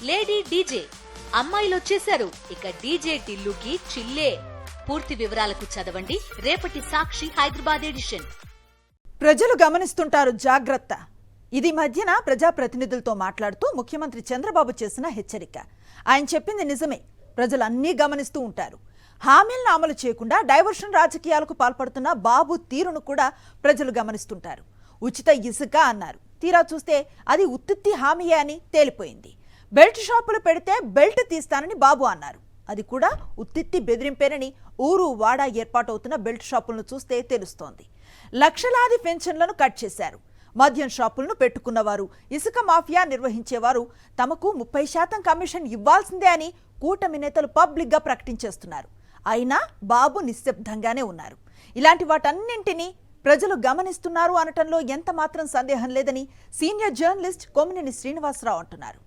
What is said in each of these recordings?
Lady DJ అమ్మాయిలు వచ్చేశారు. ఇక డీజే టిల్లుకి చిల్లే. పూర్తి వివరాలకు చదవండి రేపటి సాక్షి హైదరాబాద్ ఎడిషన్. ప్రజలు గమనిస్తుంటారు, జాగ్రత్త. ఇది మధ్యన ప్రజాప్రతినిధులతో మాట్లాడుతూ ముఖ్యమంత్రి చంద్రబాబు చేసిన హెచ్చరిక. ఆయన చెప్పింది నిజమే, ప్రజలు అన్నీ గమనిస్తూ ఉంటారు. హామీలను అమలు చేయకుండా డైవర్షన్ రాజకీయాలకు పాల్పడుతున్న బాబు తీరును కూడా ప్రజలు గమనిస్తుంటారు. ఉచిత ఇసుక అన్నారు, తీరా చూస్తే అది ఉత్తిత్తి హామీయే అని తేలిపోయింది. బెల్ట్ షాపులు పెడితే బెల్ట్ తీస్తానని బాబు అన్నారు, అది కూడా ఉత్తిత్తి బెదిరింపేనని ఊరు వాడా ఏర్పాటవుతున్న బెల్ట్ షాపులను చూస్తే తెలుస్తోంది. లక్షలాది పెన్షన్లను కట్ చేశారు. మద్యం షాపులను పెట్టుకున్నవారు, ఇసుక మాఫియా నిర్వహించేవారు తమకు 30% కమిషన్ ఇవ్వాల్సిందే అని కూటమి నేతలు పబ్లిక్గా ప్రకటించేస్తున్నారు. అయినా బాబు నిశ్శబ్దంగానే ఉన్నారు. ఇలాంటి వాటన్నింటినీ ప్రజలు గమనిస్తున్నారు అనటంలో ఎంత మాత్రం సందేహం లేదని సీనియర్ జర్నలిస్ట్ కొమ్మినేని శ్రీనివాసరావు అంటున్నారు.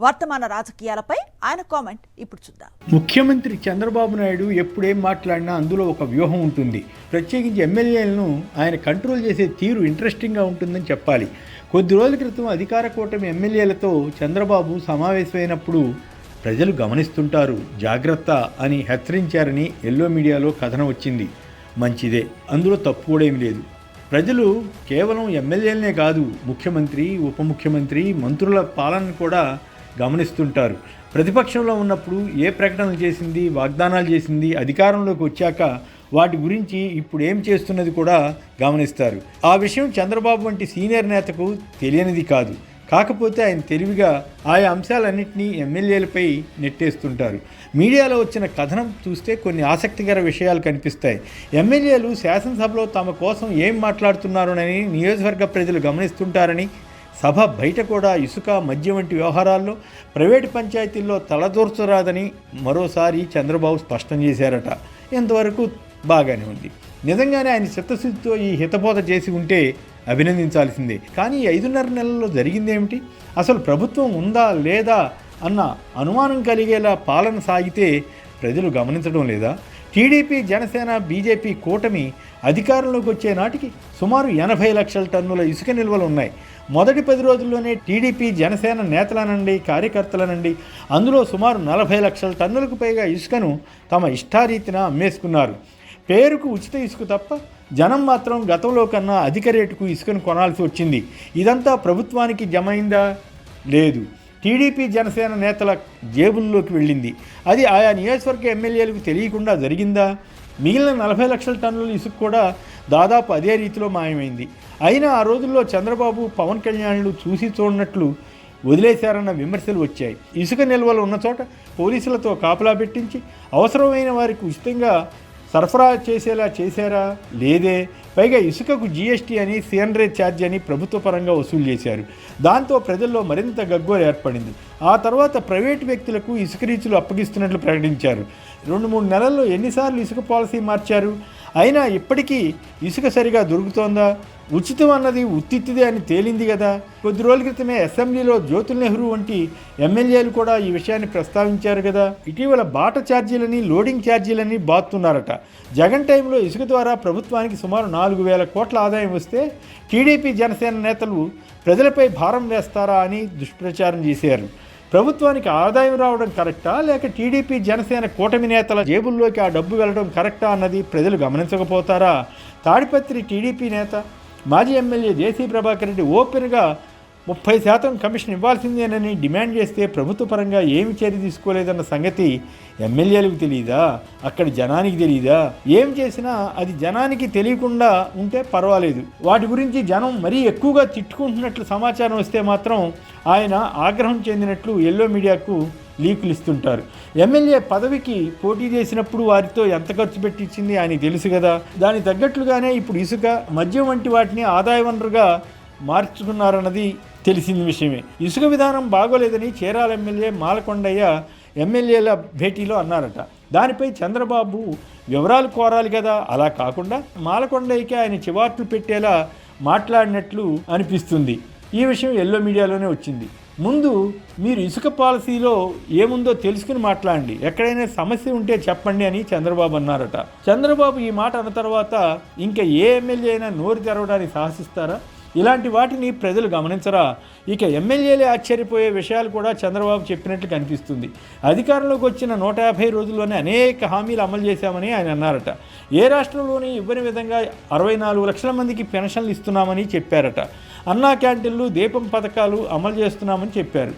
వర్తమాన రాజకీయాలపై ఆయన కామెంట్ ఇప్పుడు చూద్దాం. ముఖ్యమంత్రి చంద్రబాబు నాయుడు ఎప్పుడేం మాట్లాడినా అందులో ఒక వ్యూహం ఉంటుంది. ప్రత్యేకించి ఎమ్మెల్యేలను ఆయన కంట్రోల్ చేసే తీరు ఇంట్రెస్టింగ్గా ఉంటుందని చెప్పాలి. కొద్ది రోజుల క్రితం అధికార కూటమి ఎమ్మెల్యేలతో చంద్రబాబు సమావేశమైనప్పుడు ప్రజలు గమనిస్తుంటారు, జాగ్రత్త అని హెచ్చరించారని ఎల్లో మీడియాలో కథనం వచ్చింది. మంచిదే, అందులో తప్పు కూడా ఏమి లేదు. ప్రజలు కేవలం ఎమ్మెల్యేలనే కాదు, ముఖ్యమంత్రి, ఉప ముఖ్యమంత్రి, మంత్రుల పాలన కూడా గమనిస్తుంటారు. ప్రతిపక్షంలో ఉన్నప్పుడు ఏ ప్రకటనలు చేసింది, వాగ్దానాలు చేసింది, అధికారంలోకి వచ్చాక వాటి గురించి ఇప్పుడు ఏం చేస్తున్నది కూడా గమనిస్తారు. ఆ విషయం చంద్రబాబు వంటి సీనియర్ నేతకు తెలియనిది కాదు. కాకపోతే ఆయన తెలివిగా ఆయా అంశాలన్నింటినీ ఎమ్మెల్యేలపై నెట్టేస్తుంటారు. మీడియాలో వచ్చిన కథనం చూస్తే కొన్ని ఆసక్తికర విషయాలు కనిపిస్తాయి. ఎమ్మెల్యేలు శాసనసభలో తమ కోసం ఏం మాట్లాడుతున్నారోనని నియోజకవర్గ ప్రజలు గమనిస్తుంటారని, సభ బయట కూడా ఇసుక, మద్యం వంటి వ్యవహారాల్లో ప్రైవేటు పంచాయతీల్లో తలదూర్చరాదని మరోసారి చంద్రబాబు స్పష్టం చేశారట. ఇంతవరకు బాగానే ఉంది. నిజంగానే ఆయన చిత్తశుద్ధితో ఈ హితబోధ చేసి ఉంటే అభినందించాల్సిందే. కానీ 5.5 నెలల్లో జరిగిందేమిటి? అసలు ప్రభుత్వం ఉందా లేదా అన్న అనుమానం కలిగేలా పాలన సాగితే ప్రజలు గమనించడం లేదా? టీడీపీ, జనసేన, బీజేపీ కూటమి అధికారంలోకి వచ్చే నాటికి సుమారు 80 లక్షల టన్నుల ఇసుక నిల్వలు ఉన్నాయి. మొదటి 10 రోజుల్లోనే టీడీపీ, జనసేన నేతలనండి, కార్యకర్తలనండి అందులో సుమారు 40 లక్షల టన్నులకు పైగా ఇసుకను తమ ఇష్టారీతిన అమ్మేసుకున్నారు. పేరుకు ఉచిత ఇసుక తప్ప జనం మాత్రం గతంలో కన్నా అధిక రేటుకు ఇసుకను కొనాల్సి వచ్చింది. ఇదంతా ప్రభుత్వానికి జమైందా? లేదు, టీడీపీ, జనసేన నేతల జేబుల్లోకి వెళ్ళింది. అది ఆయా నియోజకవర్గ ఎమ్మెల్యేలకు తెలియకుండా జరిగిందా? మిగిలిన 40 లక్షల టన్నుల ఇసుక కూడా దాదాపు అదే రీతిలో మాయమైంది. అయినా ఆ రోజుల్లో చంద్రబాబు, పవన్ కళ్యాణ్లు చూసి చూడనట్లు వదిలేశారన్న విమర్శలు వచ్చాయి. ఇసుక నిల్వలు ఉన్న చోట పోలీసులతో కాపలా పెట్టించి అవసరమైన వారికి ఉచితంగా సరఫరా చేసేలా చేశారా? లేదే. పైగా ఇసుకకు జీఎస్టీ అని, సీనరేజ్ ఛార్జ్ అని ప్రభుత్వ పరంగా వసూలు చేశారు. దాంతో ప్రజల్లో మరింత గగ్గోలు ఏర్పడింది. ఆ తర్వాత ప్రైవేటు వ్యక్తులకు ఇసుక రీచులు అప్పగిస్తున్నట్లు ప్రకటించారు. 2-3 నెలల్లో ఎన్నిసార్లు ఇసుక పాలసీ మార్చారు? అయినా ఇప్పటికీ ఇసుక సరిగా దొరుకుతోందా? ఉచితం అన్నది ఉత్తిత్తిదే అని తేలింది కదా. కొద్ది రోజుల క్రితమే అసెంబ్లీలో జ్యోతుల్ నెహ్రూ వంటి ఎమ్మెల్యేలు కూడా ఈ విషయాన్ని ప్రస్తావించారు కదా. ఇటీవల బాట ఛార్జీలని, లోడింగ్ ఛార్జీలని బాతున్నారట. జగన్ టైంలో ఇసుక ద్వారా ప్రభుత్వానికి సుమారు 4,000 కోట్ల ఆదాయం వస్తే టీడీపీ, జనసేన నేతలు ప్రజలపై భారం వేస్తారా అని దుష్ప్రచారం చేశారు. ప్రభుత్వానికి ఆదాయం రావడం కరెక్టా, లేక టీడీపీ, జనసేన కూటమి నేతల జేబుల్లోకి ఆ డబ్బు వెళ్ళడం కరెక్టా అన్నది ప్రజలు గమనించకపోతారా? తాడిపత్రి టీడీపీ నేత, మాజీ ఎమ్మెల్యే జేసీ ప్రభాకర్ రెడ్డి ఓపెన్గా 30% కమిషన్ ఇవ్వాల్సిందేనని డిమాండ్ చేస్తే ప్రభుత్వ పరంగా ఏమి చర్య తీసుకోలేదన్న సంగతి ఎమ్మెల్యేలకు తెలియదా? అక్కడ జనానికి తెలియదా? ఏం చేసినా అది జనానికి తెలియకుండా ఉంటే పర్వాలేదు. వాటి గురించి జనం మరీ ఎక్కువగా తిట్టుకుంటున్నట్లు సమాచారం వస్తే మాత్రం ఆయన ఆగ్రహం చెందినట్లు ఎల్లో మీడియాకు లీకులు ఇస్తుంటారు. ఎమ్మెల్యే పదవికి పోటీ చేసినప్పుడు వారితో ఎంత ఖర్చు పెట్టించింది ఆయనకి తెలుసు కదా. దానికి తగ్గట్లుగానే ఇప్పుడు ఇసుక, మద్యం వంటి వాటిని ఆదాయ వనరుగా మార్చుకున్నారన్నది తెలిసిన విషయమే. ఇసుక విధానం బాగోలేదని చీరాల ఎమ్మెల్యే మాలకొండయ్య ఎమ్మెల్యేల భేటీలో అన్నారట. దానిపై చంద్రబాబు వివరాలు కోరాలి కదా. అలా కాకుండా మాలకొండయ్యకి ఆయన చివాట్లు పెట్టేలా మాట్లాడినట్లు అనిపిస్తుంది. ఈ విషయం ఎల్లో మీడియాలోనే వచ్చింది. ముందు మీరు ఇసుక పాలసీలో ఏముందో తెలుసుకుని మాట్లాడండి, ఎక్కడైనా సమస్య ఉంటే చెప్పండి అని చంద్రబాబు అన్నారట. చంద్రబాబు ఈ మాట అన్న తర్వాత ఇంకా ఏ ఎమ్మెల్యే అయినా నోరు తెరవడానికి సాహసిస్తారా? ఇలాంటి వాటిని ప్రజలు గమనించరా? ఇక ఎమ్మెల్యేలే ఆశ్చర్యపోయే విషయాలు కూడా చంద్రబాబు చెప్పినట్లు కనిపిస్తుంది. అధికారంలోకి వచ్చిన 150 రోజుల్లోనే అనేక హామీలు అమలు చేశామని ఆయన అన్నారట. ఏ రాష్ట్రంలోని ఇవ్వని విధంగా 64 లక్షల మందికి పెన్షన్లు ఇస్తున్నామని చెప్పారట. అన్నా క్యాంటీన్లు, దీపం పథకాలు అమలు చేస్తున్నామని చెప్పారు.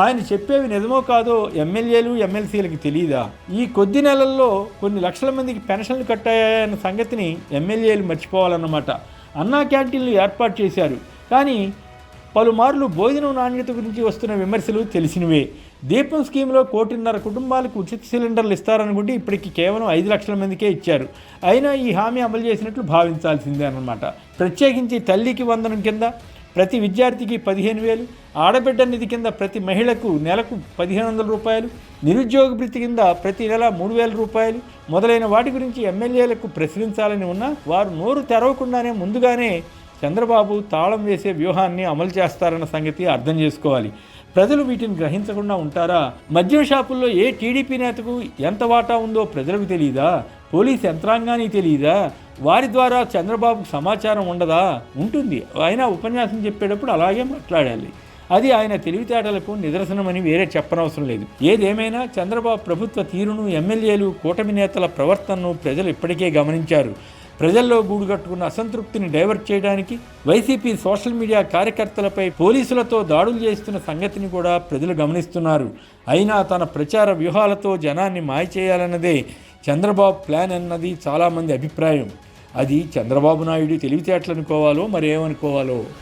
ఆయన చెప్పేవి నిజమో కాదో ఎమ్మెల్యేలు, ఎమ్మెల్సీలకు తెలియదా? ఈ కొద్ది నెలల్లో కొన్ని లక్షల మందికి పెన్షన్లు కట్టాయన్న సంగతిని ఎమ్మెల్యేలు మర్చిపోవాలన్నమాట. అన్నా క్యాంటీన్లు ఏర్పాటు చేశారు, కానీ పలుమార్లు భోజనం నాణ్యత గురించి వస్తున్న విమర్శలు తెలిసినవే. దీపం స్కీమ్లో 1.5 కోటి కుటుంబాలకు ఉచిత సిలిండర్లు ఇస్తారనుకుంటే ఇప్పటికి కేవలం 5 లక్షల మందికే ఇచ్చారు. అయినా ఈ హామీ అమలు చేసినట్లు భావించాల్సిందే అన్నమాట. ప్రత్యేకించి తల్లికి వందనం కింద ప్రతి విద్యార్థికి 15,000, ఆడబిడ్డ నిధి కింద ప్రతి మహిళకు నెలకు 1,500 రూపాయలు, నిరుద్యోగ భృతి కింద ప్రతి నెల 3,000 రూపాయలు మొదలైన వాటి గురించి ఎమ్మెల్యేలకు ప్రశ్నించాలని ఉన్నా వారు నోరు తెరవకుండానే ముందుగానే చంద్రబాబు తాళం వేసే వ్యూహాన్ని అమలు చేస్తారన్న సంగతి అర్థం చేసుకోవాలి. ప్రజలు వీటిని గ్రహించకుండా ఉంటారా? మద్యం షాపుల్లో ఏ టీడీపీ నేతకు ఎంత వాటా ఉందో ప్రజలకు తెలియదా? పోలీస్ యంత్రాంగానికి తెలియదా? వారి ద్వారా చంద్రబాబుకు సమాచారం ఉండదా? ఉంటుంది. ఆయన ఉపన్యాసం చెప్పేటప్పుడు అలాగే మాట్లాడాలి. అది ఆయన తెలివితేటలకు నిదర్శనమని వేరే చెప్పనవసరం లేదు. ఏదేమైనా చంద్రబాబు ప్రభుత్వ తీరును, ఎమ్మెల్యేలు, కూటమి నేతల ప్రవర్తనను ప్రజలు ఇప్పటికే గమనించారు. ప్రజల్లో గూడుగట్టుకున్న అసంతృప్తిని డైవర్ట్ చేయడానికి వైసీపీ సోషల్ మీడియా కార్యకర్తలపై పోలీసులతో దాడులు చేస్తున్న సంగతిని కూడా ప్రజలు గమనిస్తున్నారు. అయినా తన ప్రచార వ్యూహాలతో జనాన్ని మాయ చేయాలన్నదే చంద్రబాబు ప్లాన్ అన్నది చాలామంది అభిప్రాయం. అది చంద్రబాబు నాయుడు తెలివితేటలు అనుకోవాలో మరేమనుకోవాలో.